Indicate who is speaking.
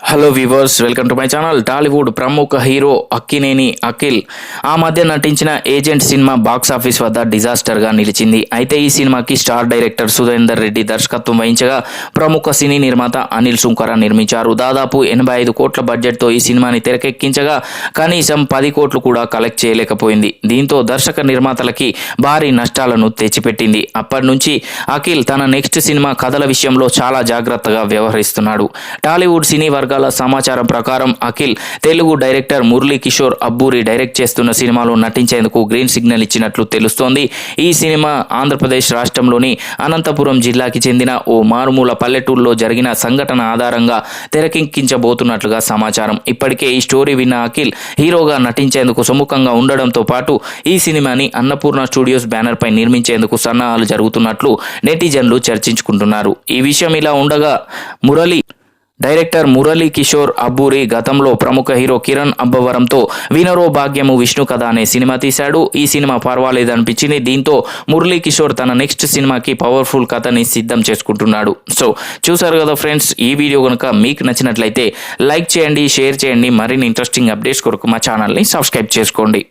Speaker 1: Hello viewers, welcome to my channel. Tollywood ప్రముఖ hero Akkineni Akhil ఆ మధ్య నటించిన ఏజెంట్ సినిమా బాక్స్ ఆఫీస్ వద్ద డిజాస్టర్గా నిలిచింది. అయితే ఈ సినిమాకి స్టార్ డైరెక్టర్ సురేందర్ రెడ్డి దర్శకత్వం వహించగా ప్రముఖ సినీ నిర్మాత అనిల్ సుంకర నిర్మించారు. దాదాపు 85 కోట్ల బడ్జెట్తో ఈ సినిమాని తెరకెక్కించగా కనీసం 10 కోట్లు కూడా కలెక్ట్ చేయలేకపోయింది. దీంతో దర్శక నిర్మాతలకి భారీ నష్టాలను తెచ్చిపెట్టింది. అప్పటి నుంచి అఖిల్ తన నెక్స్ట్ సినిమా కథల విషయంలో చాలా జాగ్రత్తగా వ్యవహరిస్తున్నాడు. టాలీవుడ్ సినీ వర్గాల సమాచారం ప్రకారం అఖిల్ తెలుగు డైరెక్టర్ మురళీ కిషోర్ అబ్బూరి డైరెక్ట్ చేస్తున్న సినిమాలో నటించేందుకు గ్రీన్ సిగ్నల్ ఇచ్చినట్లు తెలుస్తోంది. ఈ సినిమా ఆంధ్రప్రదేశ్ రాష్ట్రంలోని అనంతపురం జిల్లాకి చెందిన ఓ మారుమూల పల్లెటూరులో జరిగిన సంఘటన ఆధారంగా తెరకెక్కించబోతున్నట్లుగా సమాచారం. ఇప్పటికే ఈ స్టోరీ విన్న అఖిల్ హీరోగా నటించేందుకు సుముఖంగా ఉండడంతో పాటు ఈ సినిమాని అన్నపూర్ణ స్టూడియోస్ బ్యానర్ పై నిర్మించేందుకు సన్నాహాలు జరుగుతున్నట్లు నెటిజన్లు చర్చించుకుంటున్నారు. ఈ విషయం ఇలా ఉండగా డైరెక్టర్ మురళీ కిషోర్ అబ్బూరి గతంలో ప్రముఖ హీరో కిరణ్ అబ్బవరంతో వినరో భాగ్యము విష్ణు కథ అనే సినిమా తీశాడు. ఈ సినిమా పర్వాలేదనిపించింది. దీంతో మురళీ కిషోర్ తన నెక్స్ట్ సినిమాకి పవర్ఫుల్ కథని సిద్ధం చేసుకుంటున్నాడు. సో చూసారు కదా ఫ్రెండ్స్, ఈ వీడియో కనుక మీకు నచ్చినట్లయితే లైక్ చేయండి, షేర్ చేయండి. మరిన్ని ఇంట్రెస్టింగ్ అప్డేట్స్ కొరకు మా ఛానల్ని సబ్స్క్రైబ్ చేసుకోండి.